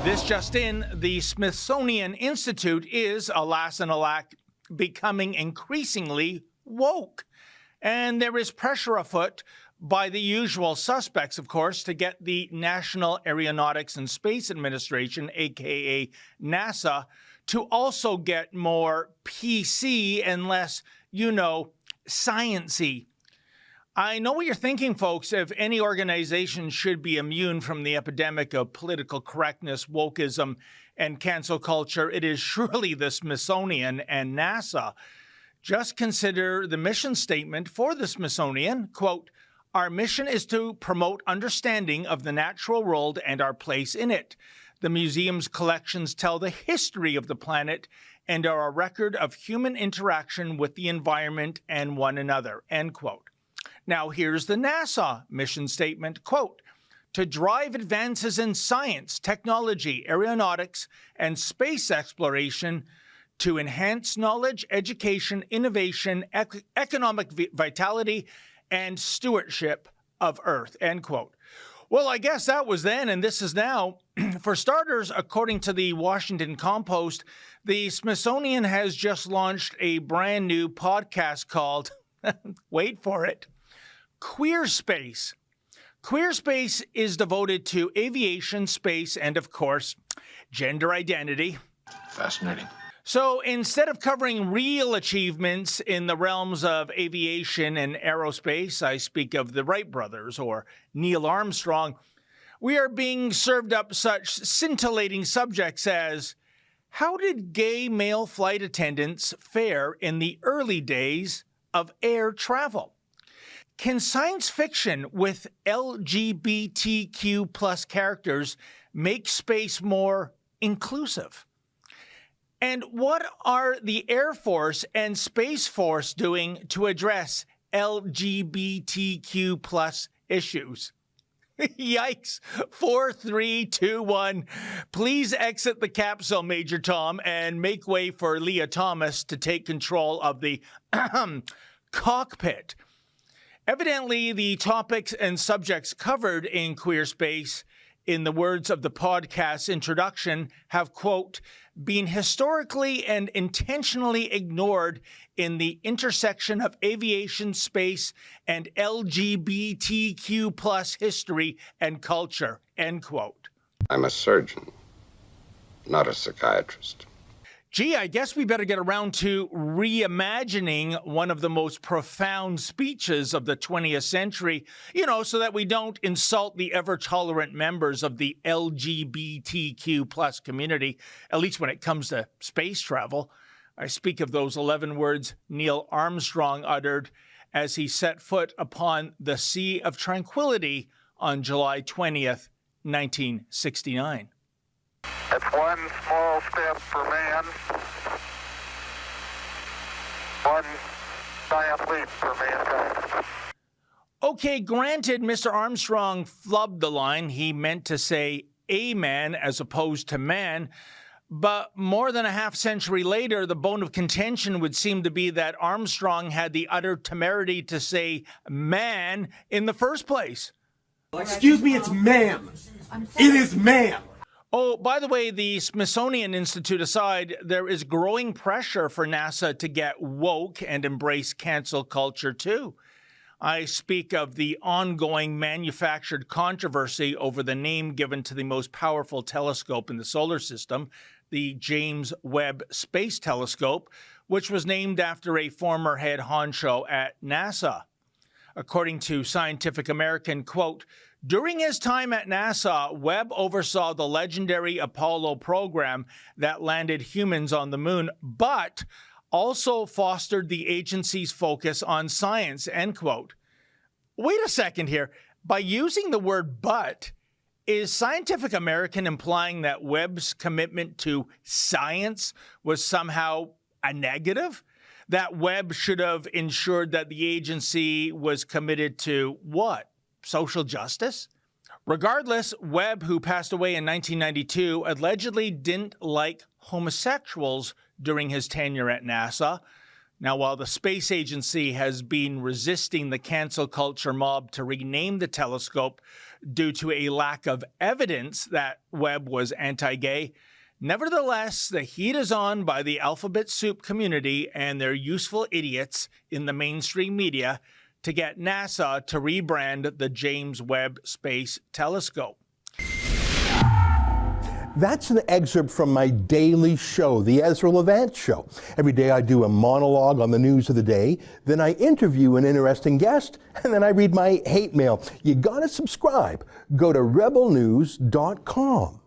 This just in, the Smithsonian Institute is, alas and alack, becoming increasingly woke. And there is pressure afoot by the usual suspects, of course, to get the National Aeronautics and Space Administration, aka NASA, to also get more PC and less, science-y. I know what you're thinking, folks. If any organization should be immune from the epidemic of political correctness, wokeism, and cancel culture, it is surely the Smithsonian and NASA. Just consider the mission statement for the Smithsonian. Quote, "Our mission is to promote understanding of the natural world and our place in it. The museum's collections tell the history of the planet and are a record of human interaction with the environment and one another." End quote. Now, here's the NASA mission statement, quote, "To drive advances in science, technology, aeronautics, and space exploration, to enhance knowledge, education, innovation, economic vitality, and stewardship of Earth," end quote. Well, I guess that was then, and this is now. For starters, according to the Washington Compost, the Smithsonian has just launched a brand new podcast called, wait for it, Queer Space. Queer Space is devoted to aviation, space, and, of course, gender identity. Fascinating. So instead of covering real achievements in the realms of aviation and aerospace, I speak of the Wright brothers or Neil Armstrong, we are being served up such scintillating subjects as, how did gay male flight attendants fare in the early days of air travel? Can science fiction with LGBTQ plus characters make space more inclusive? And what are the Air Force and Space Force doing to address LGBTQ plus issues? Yikes. 4, 3, 2, 1. Please exit the capsule, Major Tom, and make way for Leah Thomas to take control of the cockpit. Evidently, the topics and subjects covered in Queer Space, in the words of the podcast's introduction, have, quote, been historically and intentionally ignored in the intersection of aviation, space, and LGBTQ plus history and culture, end quote. I'm a surgeon, not a psychiatrist. Gee, I guess we better get around to reimagining one of the most profound speeches of the 20th century, so that we don't insult the ever-tolerant members of the LGBTQ plus community, at least when it comes to space travel. I speak of those 11 words Neil Armstrong uttered as he set foot upon the Sea of Tranquility on July 20th, 1969. It's one small step for man, one giant leap for mankind. Okay, granted, Mr. Armstrong flubbed the line. He meant to say amen as opposed to man. But more than a half century later, the bone of contention would seem to be that Armstrong had the utter temerity to say man in the first place. Excuse me, it's ma'am. It is ma'am. Oh, by the way, the Smithsonian Institute aside, there is growing pressure for NASA to get woke and embrace cancel culture too. I speak of the ongoing manufactured controversy over the name given to the most powerful telescope in the solar system, the James Webb Space Telescope, which was named after a former head honcho at NASA. According to Scientific American, quote, during his time at NASA, Webb oversaw the legendary Apollo program that landed humans on the moon, but also fostered the agency's focus on science, end quote. Wait a second here. By using the word but, is Scientific American implying that Webb's commitment to science was somehow a negative? That Webb should have ensured that the agency was committed to what? Social justice? Regardless, Webb, who passed away in 1992, allegedly didn't like homosexuals during his tenure at NASA. Now, while the space agency has been resisting the cancel culture mob to rename the telescope due to a lack of evidence that Webb was anti-gay, nevertheless, the heat is on by the alphabet soup community and their useful idiots in the mainstream media to get NASA to rebrand the James Webb Space Telescope. That's an excerpt from my daily show, The Ezra Levant Show. Every day I do a monologue on the news of the day, then I interview an interesting guest, and then I read my hate mail. You gotta subscribe. Go to rebelnews.com.